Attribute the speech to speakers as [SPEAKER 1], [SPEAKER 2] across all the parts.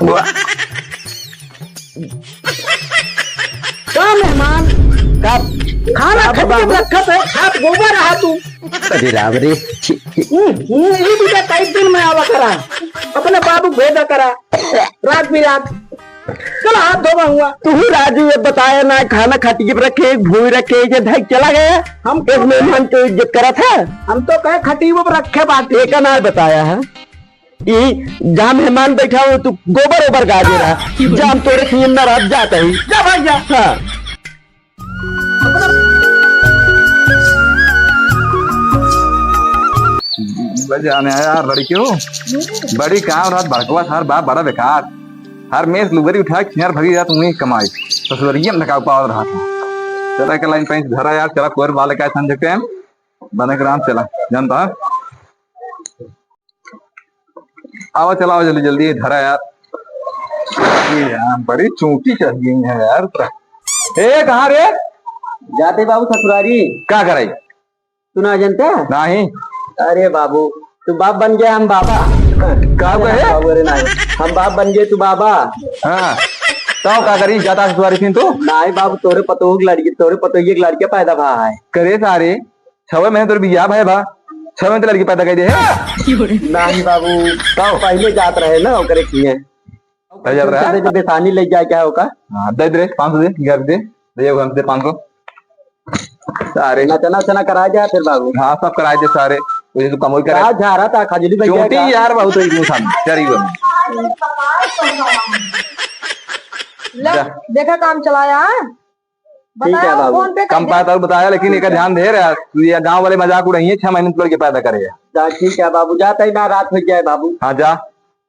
[SPEAKER 1] क्या मेहमान
[SPEAKER 2] का
[SPEAKER 1] खाना खत्म रखा है हाथ गोबर रहा तू
[SPEAKER 2] अरे राम रे
[SPEAKER 1] ये भी कई दिन में आवा करा अपने बाबू भेजा करा रात भी रात चल हाथ धोवा हुआ
[SPEAKER 2] तू राजू ये बताया ना खाना खटिए पर रखे भूई रखे ये ढक चला गया
[SPEAKER 1] हम
[SPEAKER 2] एक मेहमान तो इज्जत करा था
[SPEAKER 1] हम तो कहे खटीवो पर रखे बात
[SPEAKER 2] एक ना बताया है ये जहाँ मेहमान बैठा हो तू गोबर ओबर गा दे रहा जाम तोरे खिए न रह जाता ही
[SPEAKER 1] जा भाई जा
[SPEAKER 2] हाँ
[SPEAKER 3] जाने यार लड़कियों बड़ी काम रात भड़कवा थार बाप बड़ा बेकार हर मेस लुगरी उठा खियार भगी जात उन्हीं कमाई ससुरियम लगा पाव रहा था चला के लाइन पैंच धरा यार चला कोर वाले का संजय टाइम बने के राम चला जानता आओ चलाओ जल्दी जल्दी धरा यार बड़ी चूंटी चाहिए है यार ए कहाँ रे
[SPEAKER 2] जाते बाबू ससुरारी
[SPEAKER 3] क्या कराई
[SPEAKER 2] तू ना जानते
[SPEAKER 3] नहीं
[SPEAKER 2] अरे बाबू तू बाप बन गया हम बाबा
[SPEAKER 3] क्या कहे
[SPEAKER 2] बाबू अरे नहीं हम बाप बन गए तू बाबा
[SPEAKER 3] हाँ तो क्या करी जाता ससुरारी थी तू
[SPEAKER 2] नहीं बाबू तोरे पतो की लड़की पैदा भा है
[SPEAKER 3] करे सारे 6 महीने तो बिया भाई भा 6 महीने तो लड़की पैदा कर दे
[SPEAKER 2] नहीं बाबू तो पहले जात रहे ना ओकरे किए जो बेसानी ले जाए क्या होगा
[SPEAKER 3] हाँ दे दे 500 दे घर दे हम दे 500 सारे
[SPEAKER 2] नचना चना करा जाए फिर बाबू
[SPEAKER 3] हाँ सब कराए दे सारे मुझे तो कमोई करे
[SPEAKER 2] जा रहा था खजली
[SPEAKER 3] छोटी यार बहुत ही इंसान चरी गो
[SPEAKER 1] देखा काम चलाया
[SPEAKER 2] ठीक है बाबू
[SPEAKER 1] फोन पे
[SPEAKER 3] कम पाता बताया लेकिन एक ध्यान दे रहा तू ये गांव वाले मजाक उड़ाई है 6 महीने तो लड़के पैदा करेगा
[SPEAKER 2] ठीक है बाबू जाता ही ना रात हो जाए बाबू
[SPEAKER 3] हाँ जा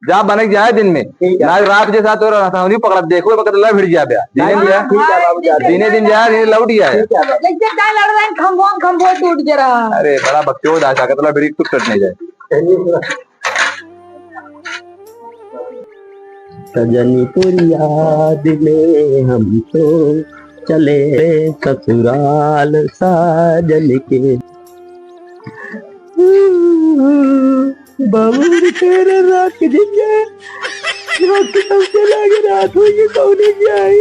[SPEAKER 3] जा बने जाए दिन में ना रात जैसा तो रहता हूँ पकड़ा देखो पकड़ भिड़ जा दिने दिन जाए
[SPEAKER 2] ठीक है बाबू जा
[SPEAKER 3] दिने दिन जाए लौट जाए
[SPEAKER 1] खम्भो टूट जा रहा
[SPEAKER 3] अरे बड़ा बक्चोद आशा का तो भिड़ी कुछ कट नहीं जाए
[SPEAKER 2] सजनी तेरी याद में हम तो चले ससुराल साजन के बाबू तेरे रात के दिन चला के रात हुई ये कौन जाए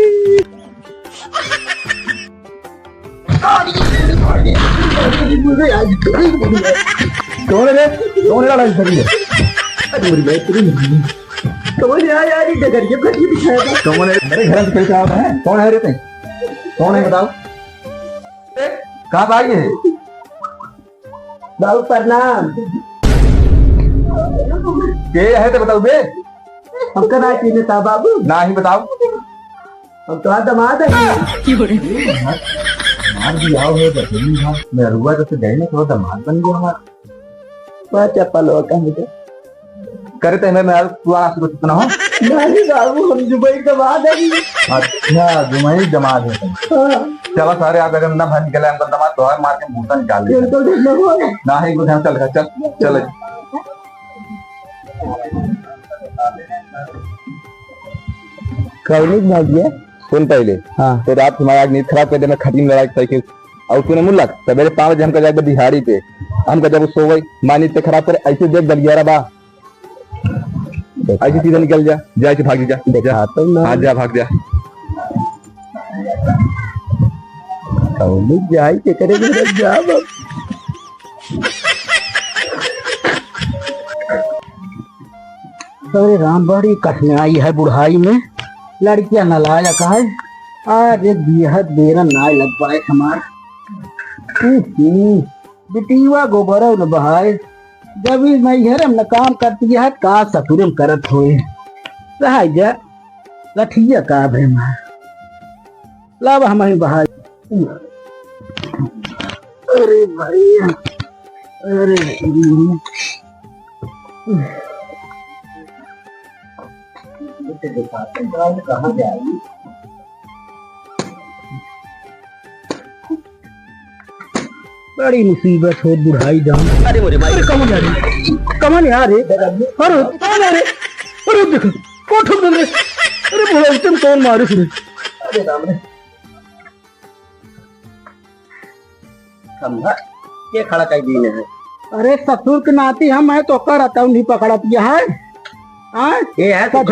[SPEAKER 3] कौन है लड़ाई खड़ी है
[SPEAKER 2] कौन यार ये डगर के खड़ी बिछाया
[SPEAKER 3] कौन है मेरे घर से कैसे आता है कौन है रे ते कौन है बताओ कहाँ भाई है
[SPEAKER 2] बाबू प्रणाम
[SPEAKER 3] के है तो बताओ बे
[SPEAKER 2] हमका ना चीने था बाबू
[SPEAKER 3] ना ही बताओ
[SPEAKER 2] हम तो दमाद है
[SPEAKER 3] मार भी आओ है मैं रुआ तो गए ना थोड़ा दमाद बन गया हमारा
[SPEAKER 2] चप्पल का मुझे
[SPEAKER 3] करे तो मैं पुराना सुरत इतना हो
[SPEAKER 2] नहीं बाबू हम दुबई दमाद है
[SPEAKER 3] अच्छा जुमाई दमाद है चलो सारे आप अगर ना भाई निकले हमको दमाद तो मार के भूसा निकाल ले ना ही कुछ चल चल चल
[SPEAKER 2] कौन भाग गया
[SPEAKER 3] सुन पहले
[SPEAKER 2] हाँ
[SPEAKER 3] तो रात तुम्हारा नींद खराब कर देना खटीन लड़ाई साइकिल और तूने मुल्लक सवेरे 5 बजे हमका जाकर दिहाड़ी पे हमका जब सो गई माँ नींद पे खराब करे ऐसे देख दल 11 बा ऐसे सीधा निकल जा ऐसे भाग जा
[SPEAKER 2] देखा तो ना
[SPEAKER 3] हाँ जा भाग जा
[SPEAKER 2] कौन जाए के करे जा अरे राम बड़ी कठिनाई है बुढ़ाई में लड़कियां नलायक है अरे बेहद बेरा नाय लग पाए हमार बिटिया गोबर न बहाए जब नैहर में काम करती है का ससुरम करत होए रहा जा लठिया का भे मार लब हम बहाए अरे भाई अरे कहाँ जाएगी बड़ी मुसीबत हो बुढ़ाई जान अरे मोरे भाई कमन यार अरे कौन है रे अरे देखो कोठो दे अरे मोरे तुम कौन मारे फिर अरे राम रे समझा ये खड़ा कर दी है अरे ससुर के नाती हम है तो कर आता हूँ नहीं पकड़ा दिया है हाँ ये है तो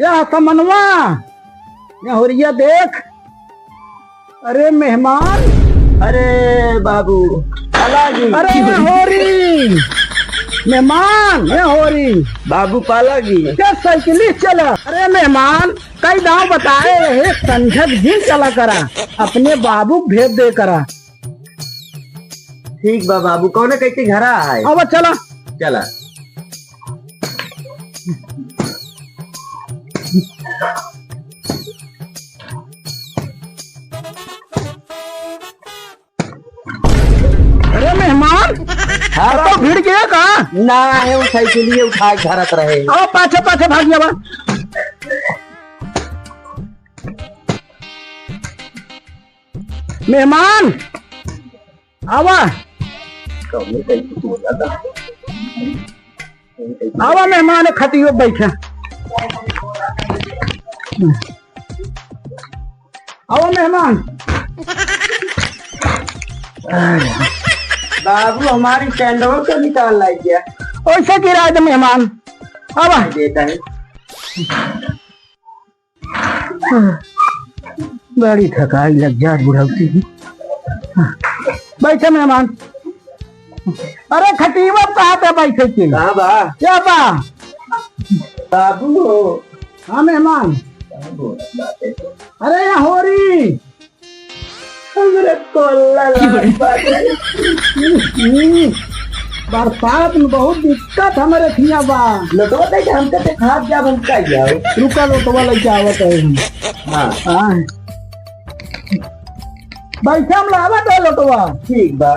[SPEAKER 2] या समनवा या होरिया देख। अरे मेहमान,
[SPEAKER 1] अरे बाबू पालागी,
[SPEAKER 2] अरे होरी मेहमान है होरी
[SPEAKER 1] बाबू पालागी।
[SPEAKER 2] क्या साइकिलिस्ट चला। अरे मेहमान कई दाव बताए है संझक दिन चला करा, अपने बाबू भेज दे करा।
[SPEAKER 1] ठीक बा बाबू, कौन कैसे घर आए?
[SPEAKER 2] अब चला
[SPEAKER 1] चला।
[SPEAKER 2] अरे मेहमान तो भीड़ गया कहा
[SPEAKER 1] ना है, वो साइकिल उठा के घरत रहे।
[SPEAKER 2] अब पाछे पाछे भाग गया बा। मेहमान आवा आवा मेहमान खटियो बैठा। आओ मेहमान।
[SPEAKER 1] बाबू हमारी सैंडल को निकाल लाई क्या?
[SPEAKER 2] ऐसा गिरा दे मेहमान। आवा
[SPEAKER 1] देता है।
[SPEAKER 2] बड़ी थकाई लग जा बुढ़ौती। बैठे मेहमान। अरे खटीवा कहाँ पे बैठे थे?
[SPEAKER 1] कहाँ बा?
[SPEAKER 2] क्या बा?
[SPEAKER 1] बाबू हो।
[SPEAKER 2] हाँ मेहमान। अरे यहाँ हो रही बरसात में बहुत दिक्कत हमारे थिया बा।
[SPEAKER 1] लोटवा दे हम कहते खाद जा हम का जाओ।
[SPEAKER 2] रुका लोटवा लेके आवत है।
[SPEAKER 1] हाँ
[SPEAKER 2] हाँ बैठे हम लावत है लोटवा।
[SPEAKER 1] ठीक बा।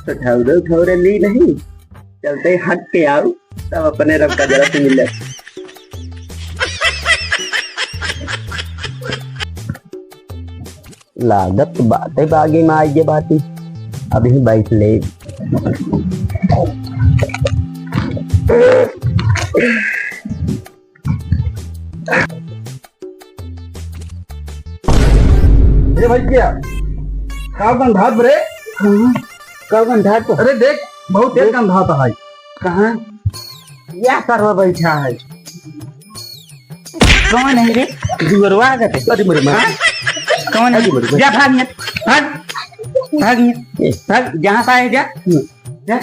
[SPEAKER 1] तो ठौरे ली नहीं, चलते हट के आओ तब अपने रब का जरा से मिले।
[SPEAKER 4] लागत बातें बागी में आई बाती अभी बैठ ले।
[SPEAKER 2] ये भाई क्या का गंधात बरे?
[SPEAKER 1] कब गंधात तो?
[SPEAKER 2] अरे देख बहुत तेज गंधात है।
[SPEAKER 1] कहाँ? या करवा बैठा है। कौन है रे? जुगरवा आगत है। अरे मेरे माँ कौन है? जा भाग यहाँ, भाग भाग यहाँ, भाग जहाँ पाए जा जा।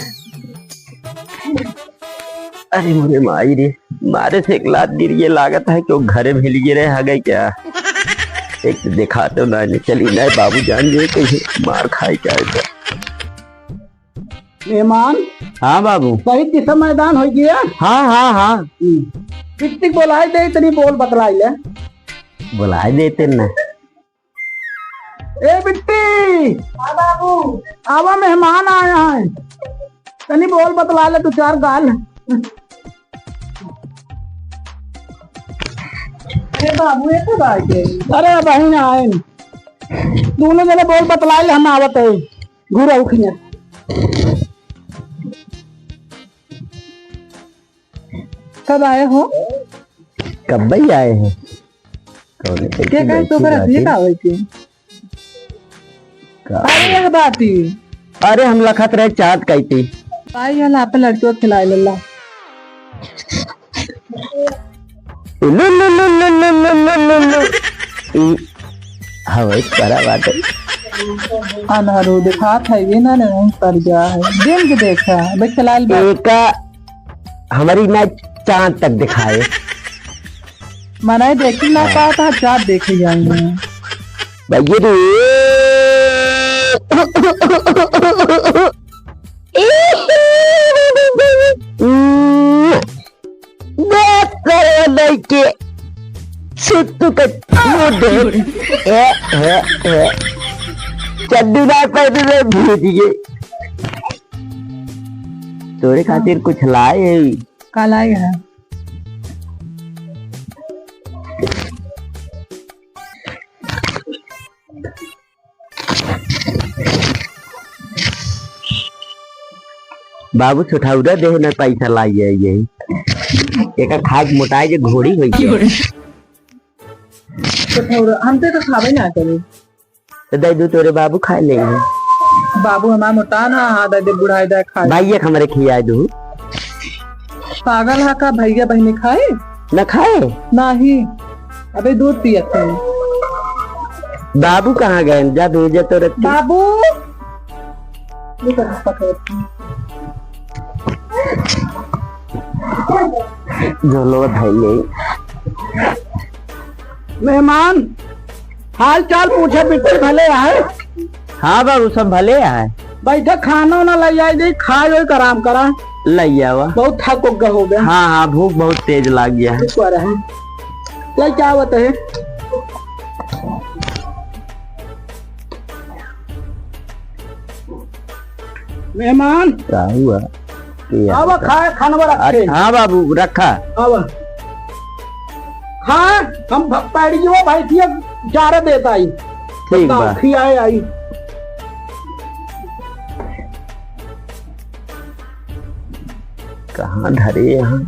[SPEAKER 4] अरे मुझे माई रे मारे से एक लात गिर ये लागत है कि घरे में हिल गिरे आ गए क्या। एक तो देखा तो ना चली नहीं बाबू जान जे कहीं मार खाए क्या ऐसा।
[SPEAKER 2] मेहमान
[SPEAKER 4] हाँ बाबू।
[SPEAKER 2] सही दिशा मैदान हो गया।
[SPEAKER 4] हाँ हाँ हाँ
[SPEAKER 2] कितनी बोलाई दे इतनी बोल बतलाई ले।
[SPEAKER 4] बुला देते ना।
[SPEAKER 2] ए बिट्टी बाबू आवा मेहमान आया है, तनी बोल बतला ले तू चार गाल। अरे बाबू ये तो भाई के अरे बहन आए दोनों जने बोल बतला ले हम आवत है घूरा उखिया। कब आए हो?
[SPEAKER 4] कब भाई आए हैं?
[SPEAKER 2] क्या कहे तो कर ये का होई थी? अरे एक बात ही
[SPEAKER 4] अरे हम लखत रहे चाँद कहती
[SPEAKER 2] भाई हला पे लड़कियों खिलाए लल्ला।
[SPEAKER 4] हवा बड़ा बात है।
[SPEAKER 2] अनारो दिखा था ये ना नहीं कर गया है दिन के देखा भाई खिलाए
[SPEAKER 4] एक हमारी ना चाँद तक दिखाए
[SPEAKER 2] मनाए देखी ना पाया था चाँद देखे जाएंगे
[SPEAKER 4] भैया रे। बात करो नहीं के सिद्धू का चड्डी ना पहने भूल गए तोरे खातिर कुछ लाए
[SPEAKER 2] कल आए है।
[SPEAKER 4] बाबू छुठाउरा दे न पैसा लाइए यही एक खाक मोटाई जे घोड़ी होई है
[SPEAKER 2] हम तो खावे ना करे
[SPEAKER 4] तो दे दू तोरे बाबू खा लेंगे।
[SPEAKER 2] बाबू हमारा मोटा ना आधा दे बुढ़ाई दे खाए
[SPEAKER 4] भाई ये हमारे खिया दू
[SPEAKER 2] पागल है का भैया बहने खाए
[SPEAKER 4] न खाए।
[SPEAKER 2] नहीं अबे दूध पियते हैं।
[SPEAKER 4] बाबू कहाँ गए जा भेजे तो रख
[SPEAKER 2] बाबू
[SPEAKER 4] जो लोग भाई
[SPEAKER 2] मेहमान हाल चाल पूछे बिल्कुल भले है।
[SPEAKER 4] हाँ बाबू सब भले है।
[SPEAKER 2] बैठे खाना ना ले जाए दे खाए हुए आराम करा
[SPEAKER 4] लिया हुआ
[SPEAKER 2] बहुत थक उग हो गया।
[SPEAKER 4] हाँ हाँ भूख बहुत तेज लग गया है।
[SPEAKER 2] ले क्या बात है मेहमान
[SPEAKER 4] क्या हुआ
[SPEAKER 2] अब खाए खाना रखे।
[SPEAKER 4] हाँ बाबू रखा
[SPEAKER 2] अब हाँ हम पैड़ी जो भाई थी चारा देता आई
[SPEAKER 4] ठीक बा
[SPEAKER 2] खियाए आई।
[SPEAKER 4] कहाँ धरे यहाँ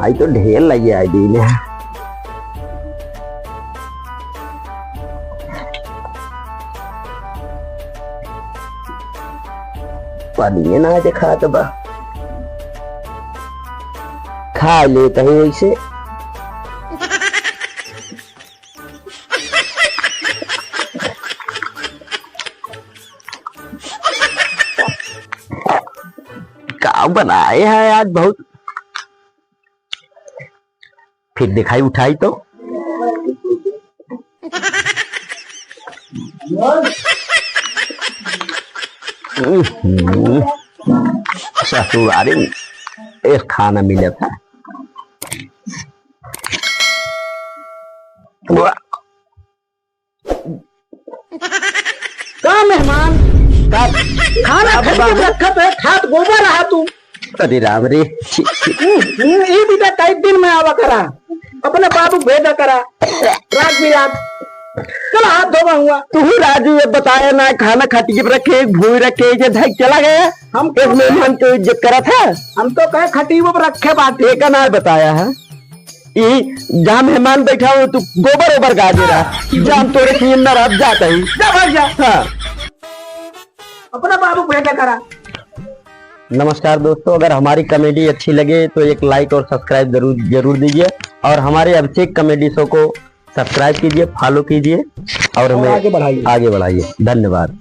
[SPEAKER 4] आई तो ढेर लगी आई दी ने पानी ना जे खा तो बा खा लेता है वैसे। क्या बनाए हैं आज बहुत फिर दिखाई उठाई तो ससुरारी में एक खाना मिला था।
[SPEAKER 2] का मेहमान खाना रखा तो खात गोबर रहा तू।
[SPEAKER 4] अरे राम रे
[SPEAKER 2] ये भी तो कई दिन में आवा करा अपने बाबू भेजा करा रात बिरात कल हाथ धोवा हुआ।
[SPEAKER 4] तू राजू ये बताया ना खाना खटिए पर रखे एक भूई रखे ये धक चला गया।
[SPEAKER 2] हम
[SPEAKER 4] एक मेहमान को इज्जत करा था।
[SPEAKER 2] हम तो कहे खटीबो पर रखे बात
[SPEAKER 4] एक ना बताया है ये जहाँ मेहमान बैठा हो तू गोबर ओबर गा दे रहा जहाँ तोरे की अंदर अब जाता ही
[SPEAKER 2] जा भाग जा।
[SPEAKER 4] हाँ।
[SPEAKER 2] अपना बाबू भेजा करा।
[SPEAKER 4] नमस्कार दोस्तों, अगर हमारी कॉमेडी अच्छी लगे तो एक लाइक और सब्सक्राइब जरूर दीजिए और हमारे अभिषेक कॉमेडी शो को सब्सक्राइब कीजिए, फॉलो कीजिए और हमें आगे बढ़ाइए। धन्यवाद।